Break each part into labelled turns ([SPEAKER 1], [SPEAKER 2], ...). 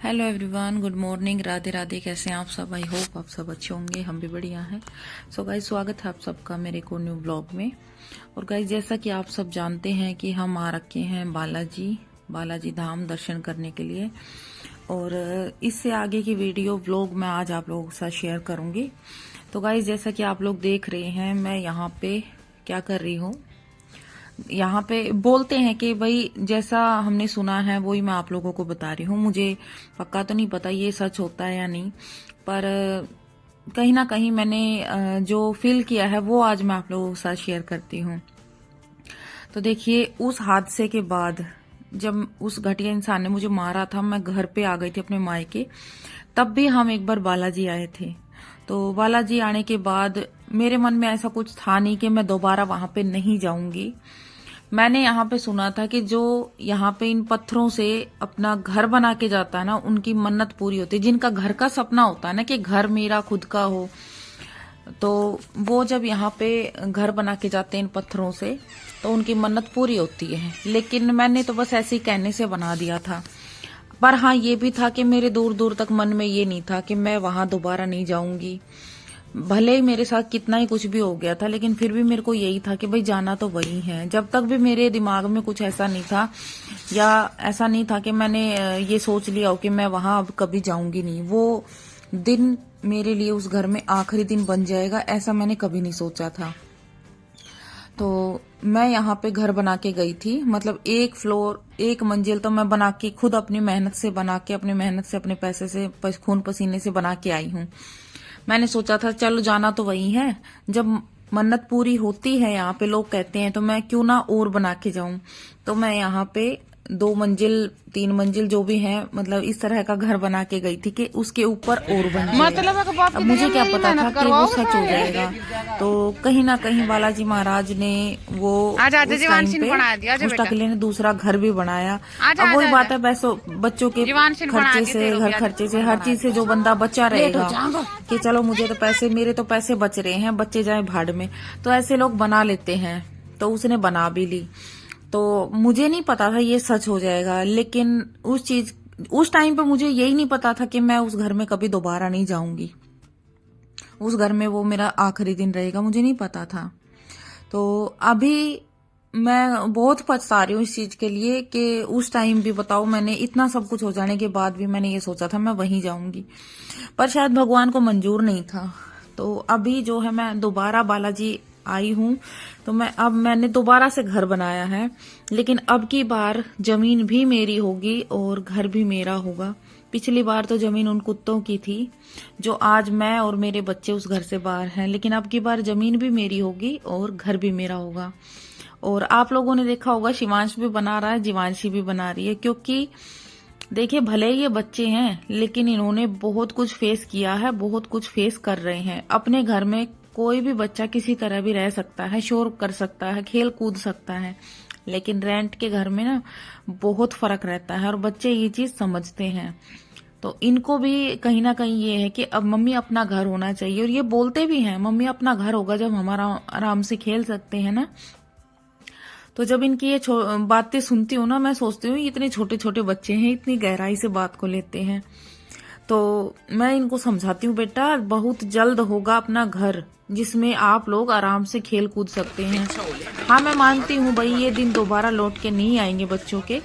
[SPEAKER 1] Hello everyone, good morning, Radhe Radhe. कैसे हैं आप सब? आई होप आप सब अच्छे होंगे, हम भी बढ़िया हैं। सो गाइज, स्वागत है आप सबका मेरे को न्यू ब्लॉग में। और गाइज, जैसा कि आप सब जानते हैं कि हम आ रखे हैं बालाजी धाम दर्शन करने के लिए। और इससे आगे की वीडियो ब्लॉग मैं आज आप लोगों के साथ शेयर करूंगी। तो गाइज, जैसा कि आप लोग देख रहे हैं, मैं यहाँ पे क्या कर रही हूँ, यहाँ पे बोलते हैं कि भाई जैसा हमने सुना है वही मैं आप लोगों को बता रही हूँ। मुझे पक्का तो नहीं पता ये सच होता है या नहीं, पर कहीं ना कहीं मैंने जो फील किया है वो आज मैं आप लोगों के साथ शेयर करती हूँ। तो देखिए, उस हादसे के बाद जब उस घटिया इंसान ने मुझे मारा था, मैं घर पे आ गई थी अपने मायके। तब भी हम एक बार बालाजी आए थे। तो बालाजी आने के बाद मेरे मन में ऐसा कुछ था नहीं कि मैं दोबारा वहां पे नहीं जाऊंगी। मैंने यहाँ पे सुना था कि जो यहाँ पे इन पत्थरों से अपना घर बना के जाता है ना, उनकी मन्नत पूरी होती है। जिनका घर का सपना होता है ना कि घर मेरा खुद का हो, तो वो जब यहाँ पे घर बना के जाते हैं इन पत्थरों से, तो उनकी मन्नत पूरी होती है। लेकिन मैंने तो बस ऐसे ही कहने से बना दिया था। पर हाँ, ये भी था कि मेरे दूर दूर तक मन में ये नहीं था कि मैं वहां दोबारा नहीं जाऊंगी। भले ही मेरे साथ कितना ही कुछ भी हो गया था, लेकिन फिर भी मेरे को यही था कि भाई जाना तो वही है। जब तक भी मेरे दिमाग में कुछ ऐसा नहीं था, या ऐसा नहीं था कि मैंने ये सोच लिया हो कि मैं वहां अब कभी जाऊंगी नहीं, वो दिन मेरे लिए उस घर में आखिरी दिन बन जाएगा, ऐसा मैंने कभी नहीं सोचा था। तो मैं यहाँ पे घर बना के गई थी, मतलब एक फ्लोर एक मंजिल तो मैं बना के खुद अपनी मेहनत से बना के, अपनी मेहनत से अपने पैसे से खून पसीने से बना के आई हूँ। मैंने सोचा था चलो जाना तो वही है, जब मन्नत पूरी होती है यहाँ पे लोग कहते हैं, तो मैं क्यों ना और बना के जाऊं। तो मैं यहाँ पे 2 मंजिल 3 मंजिल जो भी है, मतलब इस तरह का घर बना के गई थी कि उसके ऊपर और बन जाए। अब मुझे क्या पता था कि वो सच हो जाएगा। तो कहीं ना कहीं बालाजी महाराज ने वो उस टाइम पे उस टकले ने दूसरा घर भी बनाया। अब वही बात है, बच्चों के खर्चे से, घर खर्चे से, हर चीज से जो बंदा बचा रहेगा कि चलो मुझे तो पैसे, मेरे तो पैसे बच रहे हैं, बच्चे जाए भाड़ में, तो ऐसे लोग बना लेते हैं। तो उसने बना भी ली। तो मुझे नहीं पता था ये सच हो जाएगा, लेकिन उस टाइम पे मुझे यही नहीं पता था कि मैं उस घर में कभी दोबारा नहीं जाऊंगी। उस घर में वो मेरा आखिरी दिन रहेगा, मुझे नहीं पता था। तो अभी मैं बहुत पछता रही हूँ इस चीज के लिए कि उस टाइम भी बताओ, मैंने इतना सब कुछ हो जाने के बाद भी मैंने ये सोचा था मैं वहीं जाऊंगी, पर शायद भगवान को मंजूर नहीं था। तो अभी जो है, मैं दोबारा बालाजी आई हूँ, तो मैंने दोबारा से घर बनाया है। लेकिन अब की बार जमीन भी मेरी होगी और घर भी मेरा होगा। पिछली बार तो जमीन उन कुत्तों की थी जो आज मैं और मेरे बच्चे उस घर से बाहर हैं, लेकिन अब की बार जमीन भी मेरी होगी और घर भी मेरा होगा। और आप लोगों ने देखा होगा, शिवांश भी बना रहा है, जीवांशी भी बना रही है, क्योंकि देखिए भले ये बच्चे हैं, लेकिन इन्होंने बहुत कुछ फेस किया है, बहुत कुछ फेस कर रहे हैं। अपने घर में कोई भी बच्चा किसी तरह भी रह सकता है, शोर कर सकता है, खेल कूद सकता है, लेकिन रेंट के घर में ना बहुत फर्क रहता है, और बच्चे ये चीज समझते हैं। तो इनको भी कहीं ना कहीं ये है कि अब मम्मी अपना घर होना चाहिए, और ये बोलते भी हैं मम्मी अपना घर होगा जब हमारा आराम से खेल सकते हैं ना। तो जब इनकी ये बातें सुनती हूँ ना, मैं सोचती हूँ इतने छोटे छोटे बच्चे हैं, इतनी गहराई से बात को लेते हैं। तो मैं इनको समझाती हूँ, बेटा बहुत जल्द होगा अपना घर जिसमें आप लोग आराम से खेल कूद सकते हैं। हाँ, मैं मानती हूँ भाई ये दिन दोबारा लौट के नहीं आएंगे बच्चों के,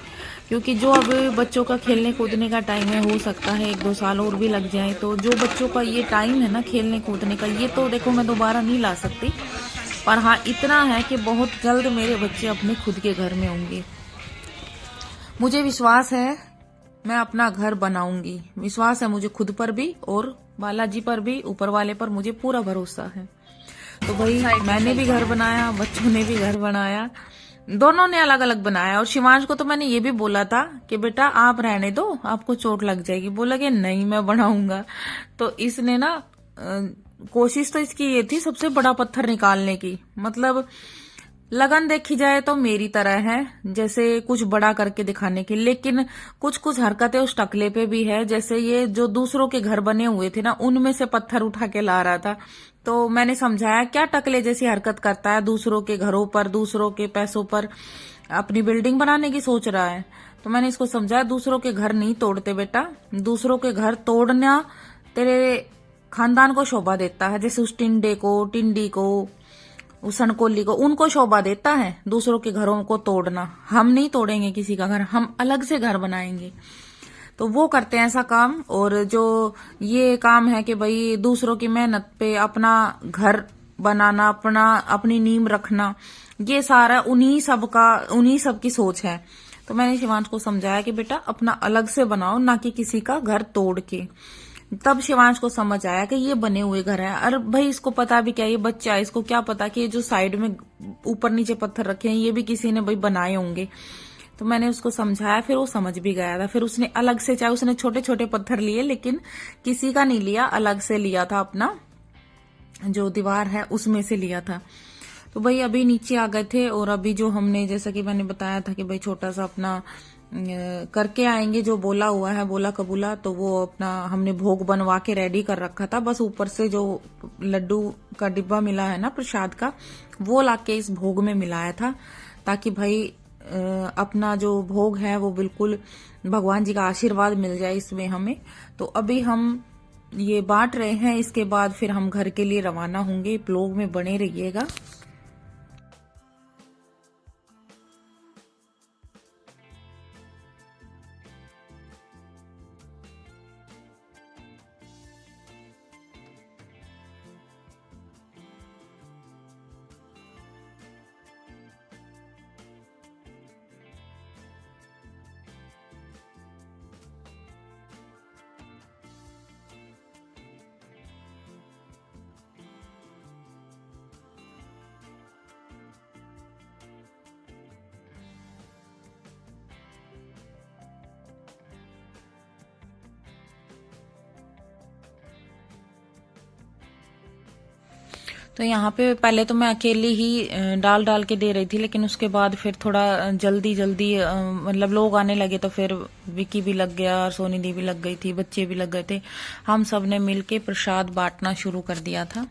[SPEAKER 1] क्योंकि जो अब बच्चों का खेलने कूदने का टाइम है, हो सकता है 1-2 साल और भी लग जाए। तो जो बच्चों का ये टाइम है ना खेलने कूदने का, ये तो देखो मैं दोबारा नहीं ला सकती। पर हाँ, इतना है कि बहुत जल्द मेरे बच्चे अपने खुद के घर में होंगे। मुझे विश्वास है मैं अपना घर बनाऊंगी, विश्वास है मुझे खुद पर भी, और बालाजी पर भी, ऊपर वाले पर मुझे पूरा भरोसा है। तो भाई मैंने भी घर बनाया, बच्चों ने भी घर बनाया, दोनों ने अलग अलग बनाया। और शिवांश को तो मैंने ये भी बोला था कि बेटा आप रहने दो, आपको चोट लग जाएगी। बोला कि नहीं मैं बनाऊंगा। तो इसने ना कोशिश तो इसकी ये थी सबसे बड़ा पत्थर निकालने की, मतलब लगन देखी जाए तो मेरी तरह है, जैसे कुछ बड़ा करके दिखाने की। लेकिन कुछ कुछ हरकतें उस टकले पे भी है, जैसे ये जो दूसरों के घर बने हुए थे ना, उनमें से पत्थर उठा के ला रहा था। तो मैंने समझाया क्या टकले जैसी हरकत करता है, दूसरों के घरों पर, दूसरों के पैसों पर अपनी बिल्डिंग बनाने की सोच रहा है। तो मैंने इसको समझाया दूसरों के घर नहीं तोड़ते बेटा, दूसरों के घर तोड़ना तेरे खानदान को शोभा देता है। जैसे उस टिंडे को, टिंडी को, उस सनकोली को, उनको शोभा देता है दूसरों के घरों को तोड़ना। हम नहीं तोड़ेंगे किसी का घर, हम अलग से घर बनाएंगे। तो वो करते हैं ऐसा काम। और जो ये काम है कि भाई दूसरों की मेहनत पे अपना घर बनाना, अपनी नींव रखना, ये सारा उन्हीं सब की सोच है। तो मैंने शिवांश को समझाया कि बेटा अपना अलग से बनाओ, ना कि किसी का घर तोड़ के। तब शिवांश को समझ आया कि ये बने हुए घर है। और भाई इसको पता भी क्या, ये बच्चा है, इसको क्या पता कि ये जो साइड में ऊपर नीचे पत्थर रखे हैं ये भी किसी ने भाई बनाए होंगे। तो मैंने उसको समझाया, फिर वो समझ भी गया था। फिर उसने अलग से, चाहे उसने छोटे छोटे पत्थर लिए लेकिन किसी का नहीं लिया, अलग से लिया था, अपना जो दीवार है उसमें से लिया था। तो भाई अभी नीचे आ गए थे। और अभी जो हमने, जैसा कि मैंने बताया था कि भाई छोटा सा अपना करके आएंगे, जो बोला हुआ है, बोला कबूला, तो वो अपना हमने भोग बनवा के रेडी कर रखा था। बस ऊपर से जो लड्डू का डिब्बा मिला है ना प्रसाद का, वो लाके इस भोग में मिलाया था, ताकि भाई अपना जो भोग है वो बिल्कुल भगवान जी का आशीर्वाद मिल जाए इसमें हमें। तो अभी हम ये बांट रहे हैं, इसके बाद फिर हम घर के लिए रवाना होंगे। ब्लॉग में बने रहिएगा। तो यहाँ पे पहले तो मैं अकेली ही डाल डाल के दे रही थी, लेकिन उसके बाद फिर थोड़ा जल्दी जल्दी मतलब लोग आने लगे, तो फिर विकी भी लग गया और सोनी दी भी लग गई थी, बच्चे भी लग गए थे। हम सब ने मिलके प्रसाद बांटना शुरू कर दिया था।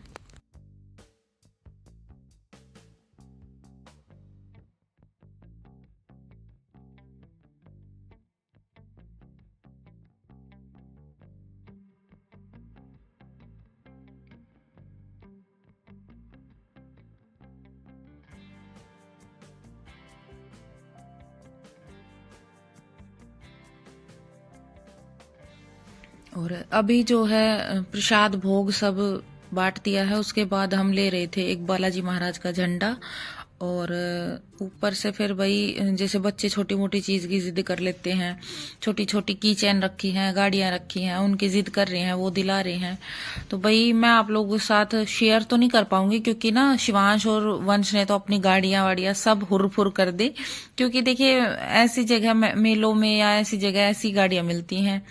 [SPEAKER 1] और अभी जो है प्रसाद भोग सब बांट दिया है। उसके बाद हम ले रहे थे एक बालाजी महाराज का झंडा, और ऊपर से फिर भाई जैसे बच्चे छोटी मोटी चीज की जिद कर लेते हैं, छोटी छोटी की चैन रखी हैं, गाड़ियां रखी हैं, उनकी जिद कर रहे हैं, वो दिला रहे हैं। तो भाई मैं आप लोगों के साथ शेयर तो नहीं कर पाऊंगी, क्योंकि ना शिवांश और वंश ने तो अपनी गाड़ियां वाड़ियां सब हुर फुर कर दी। क्योंकि देखिए ऐसी जगह मेलों में या ऐसी जगह ऐसी गाड़ियां मिलती हैं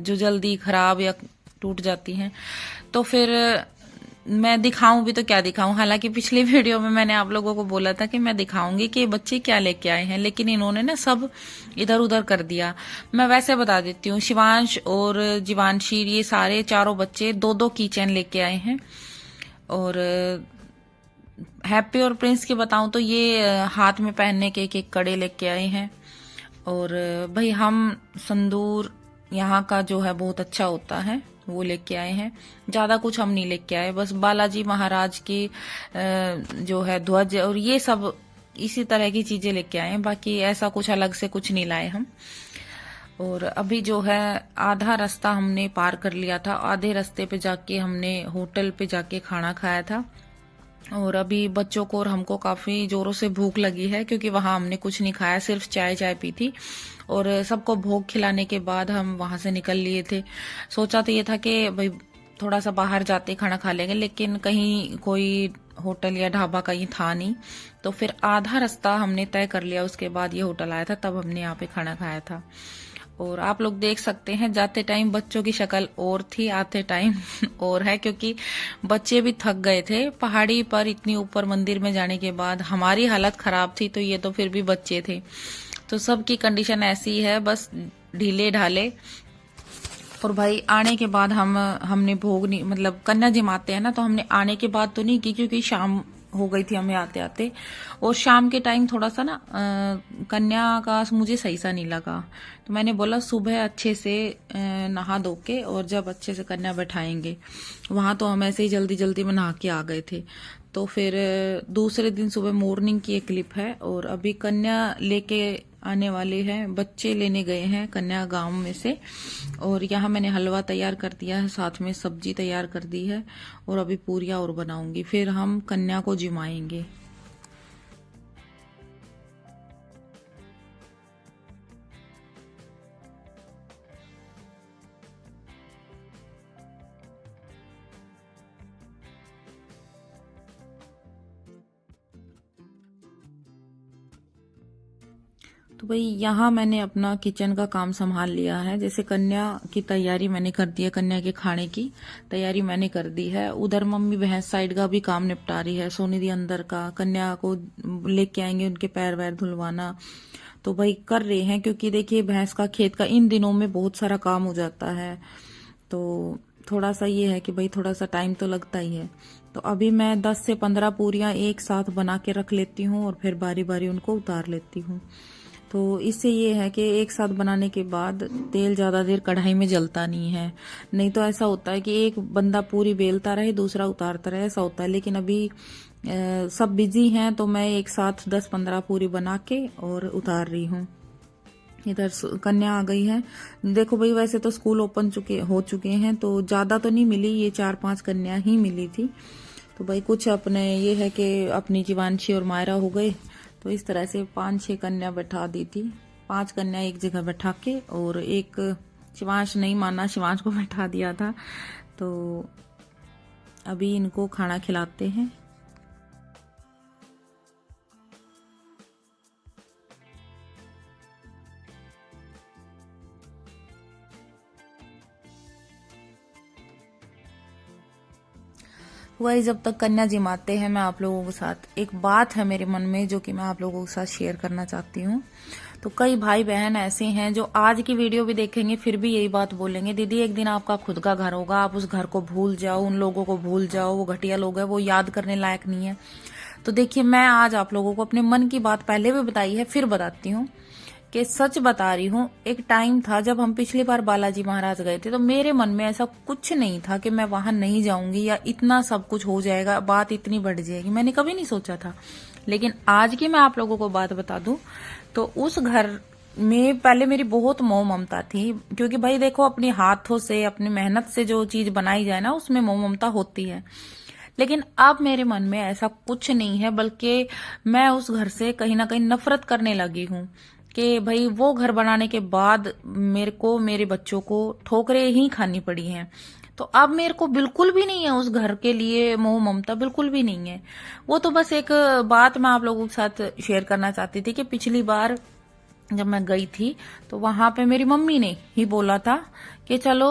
[SPEAKER 1] जो जल्दी खराब या टूट जाती हैं। तो फिर मैं दिखाऊं भी तो क्या दिखाऊं। हालांकि पिछली वीडियो में मैंने आप लोगों को बोला था कि मैं दिखाऊंगी कि बच्चे क्या लेके आए हैं, लेकिन इन्होंने ना सब इधर उधर कर दिया। मैं वैसे बता देती हूँ, शिवांश और जीवांशी ये सारे चारों बच्चे दो दो कीचेन लेके आए हैं। और हैप्पी और प्रिंस की बताऊं तो ये हाथ में पहनने के एक कड़े लेके आए हैं। और भाई हम संदूर यहाँ का जो है बहुत अच्छा होता है, वो लेके आए हैं। ज्यादा कुछ हम नहीं लेके आए, बस बालाजी महाराज की जो है ध्वज और ये सब इसी तरह की चीजें लेके आए हैं। बाकी ऐसा कुछ अलग से कुछ नहीं लाए हम। और अभी जो है आधा रास्ता हमने पार कर लिया था। आधे रास्ते पे जाके हमने होटल पे जाके खाना खाया था। और अभी बच्चों को और हमको काफी जोरों से भूख लगी है, क्योंकि वहां हमने कुछ नहीं खाया, सिर्फ चाय पी थी। और सबको भोग खिलाने के बाद हम वहां से निकल लिए थे। सोचा तो ये था कि भाई थोड़ा सा बाहर जाते खाना खा लेंगे, लेकिन कहीं कोई होटल या ढाबा कहीं था नहीं। तो फिर आधा रास्ता हमने तय कर लिया, उसके बाद ये होटल आया था, तब हमने यहाँ पे खाना खाया था। और आप लोग देख सकते हैं जाते टाइम बच्चों की शक्ल और थी, आते टाइम और है, क्योंकि बच्चे भी थक गए थे। पहाड़ी पर इतनी ऊपर मंदिर में जाने के बाद हमारी हालत खराब थी, तो ये तो फिर भी बच्चे थे। तो सबकी कंडीशन ऐसी है, बस ढीले ढाले। और भाई आने के बाद हमने भोग नहीं, मतलब कन्या जमाते हैं ना, तो हमने आने के बाद तो नहीं की, क्योंकि शाम हो गई थी हमें आते आते। और शाम के टाइम थोड़ा सा ना कन्या का मुझे सही सा नहीं लगा, तो मैंने बोला सुबह अच्छे से नहा धो के और जब अच्छे से कन्या बैठाएंगे। वहां तो हम ऐसे ही जल्दी जल्दी में नहा के आ गए थे। तो फिर दूसरे दिन सुबह मॉर्निंग की एक क्लिप है। और अभी कन्या लेके आने वाले हैं, बच्चे लेने गए हैं कन्या गांव में से। और यहाँ मैंने हलवा तैयार कर दिया है, साथ में सब्जी तैयार कर दी है और अभी पूरियां और बनाऊंगी, फिर हम कन्या को जिमाएंगे। तो भाई यहाँ मैंने अपना किचन का काम संभाल लिया है। जैसे कन्या की तैयारी मैंने कर दी है, कन्या के खाने की तैयारी मैंने कर दी है। उधर मम्मी भैंस साइड का भी काम निपटा रही है, सोनी दी अंदर का, कन्या को लेके आएंगे, उनके पैर वैर धुलवाना तो भाई कर रहे हैं। क्योंकि देखिए भैंस का खेत का इन दिनों में बहुत सारा काम हो जाता है, तो थोड़ा सा ये है कि भाई थोड़ा सा टाइम तो लगता ही है। तो अभी मैं 10 से 15 पूरियां एक साथ बना के रख लेती हूँ और फिर बारी बारी उनको उतार लेती हूँ। तो इससे ये है कि एक साथ बनाने के बाद तेल ज़्यादा देर कढ़ाई में जलता नहीं है। नहीं तो ऐसा होता है कि एक बंदा पूरी बेलता रहे दूसरा उतारता रहे, ऐसा होता है। लेकिन अभी सब बिजी हैं तो मैं एक साथ 10-15 पूरी बना के और उतार रही हूँ। इधर कन्या आ गई है। देखो भाई वैसे तो स्कूल ओपन हो चुके हैं तो ज़्यादा तो नहीं मिली, ये 4-5 कन्या ही मिली थी। तो भाई कुछ अपने ये है कि अपनी जीवांशी और मायरा हो गए, तो इस तरह से 5-6 कन्या बैठा दी थी। 5 कन्या एक जगह बैठा के और एक शिवांश नहीं माना, शिवांश को बैठा दिया था। तो अभी इनको खाना खिलाते हैं। वही जब तक कन्या जिमाते हैं, मैं आप लोगों के साथ एक बात है मेरे मन में जो कि मैं आप लोगों के साथ शेयर करना चाहती हूँ। तो कई भाई बहन ऐसे हैं जो आज की वीडियो भी देखेंगे फिर भी यही बात बोलेंगे, दीदी एक दिन आपका खुद का घर होगा, आप उस घर को भूल जाओ, उन लोगों को भूल जाओ, वो घटिया लोग हैं, वो याद करने लायक नहीं है। तो देखिए मैं आज आप लोगों को अपने मन की बात पहले भी बताई है, फिर बताती हूँ कि सच बता रही हूँ। एक टाइम था जब हम पिछली बार बालाजी महाराज गए थे तो मेरे मन में ऐसा कुछ नहीं था कि मैं वहां नहीं जाऊंगी या इतना सब कुछ हो जाएगा, बात इतनी बढ़ जाएगी, मैंने कभी नहीं सोचा था। लेकिन आज की मैं आप लोगों को बात बता दूं तो उस घर में पहले मेरी बहुत मोह ममता थी। क्योंकि भाई देखो अपने हाथों से अपनी मेहनत से जो चीज बनाई जाए ना उसमें मोह ममता होती है। लेकिन अब मेरे मन में ऐसा कुछ नहीं है, बल्कि मैं उस घर से कहीं ना कहीं नफरत करने लगी हूँ कि भाई वो घर बनाने के बाद मेरे को मेरे बच्चों को ठोकरें ही खानी पड़ी हैं। तो अब मेरे को बिल्कुल भी नहीं है उस घर के लिए मोह ममता, बिल्कुल भी नहीं है। वो तो बस एक बात मैं आप लोगों के साथ शेयर करना चाहती थी कि पिछली बार जब मैं गई थी तो वहां पे मेरी मम्मी ने ही बोला था कि चलो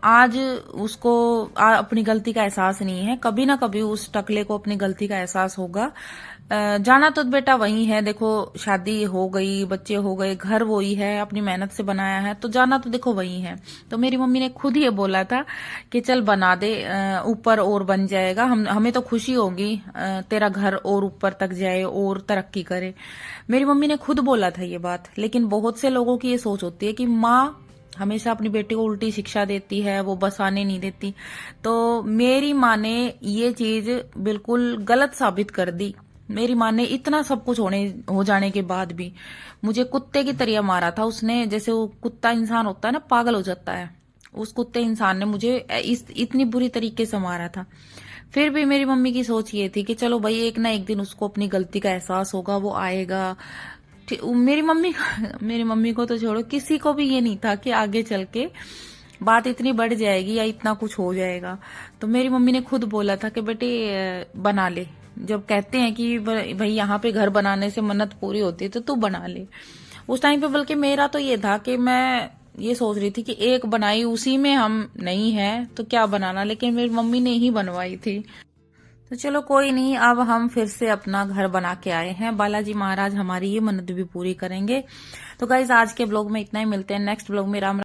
[SPEAKER 1] आज उसको अपनी गलती का एहसास नहीं है, कभी ना कभी उस टकले को अपनी गलती का एहसास होगा। जाना तो बेटा वही है, देखो शादी हो गई, बच्चे हो गए, घर वही है, अपनी मेहनत से बनाया है, तो जाना तो देखो वही है। तो मेरी मम्मी ने खुद ये बोला था कि चल बना दे, ऊपर और बन जाएगा, हमें तो खुशी होगी, तेरा घर और ऊपर तक जाए और तरक्की करे। मेरी मम्मी ने खुद बोला था ये बात। लेकिन बहुत से लोगों की ये सोच होती है कि माँ हमेशा अपनी बेटी को उल्टी शिक्षा देती है, वो बसाने नहीं देती। तो मेरी माँ ने ये चीज बिल्कुल गलत साबित कर दी। मेरी माँ ने इतना सब कुछ हो जाने के बाद भी मुझे कुत्ते की तरह मारा था उसने। जैसे वो कुत्ता इंसान होता है ना, पागल हो जाता है, उस कुत्ते इंसान ने मुझे इतनी बुरी तरीके से मारा था। फिर भी मेरी मम्मी की सोच ये थी कि चलो भाई एक ना एक दिन उसको अपनी गलती का एहसास होगा, वो आएगा। मेरी मम्मी को तो छोड़ो, किसी को भी ये नहीं था कि आगे चल के बात इतनी बढ़ जाएगी या इतना कुछ हो जाएगा। तो मेरी मम्मी ने खुद बोला था कि बेटे बना ले। जब कहते हैं कि भाई यहाँ पे घर बनाने से मन्नत पूरी होती है तो तू बना ले। उस टाइम पे बल्कि मेरा तो ये था कि मैं ये सोच रही थी कि एक बनाई उसी में हम नहीं है तो क्या बनाना, लेकिन मेरी मम्मी ने ही बनवाई थी। तो चलो कोई नहीं, अब हम फिर से अपना घर बना के आए हैं। बालाजी महाराज हमारी ये मन्नत भी पूरी करेंगे। तो गाइज आज के ब्लॉग में इतना ही, मिलते हैं नेक्स्ट ब्लॉग में। राम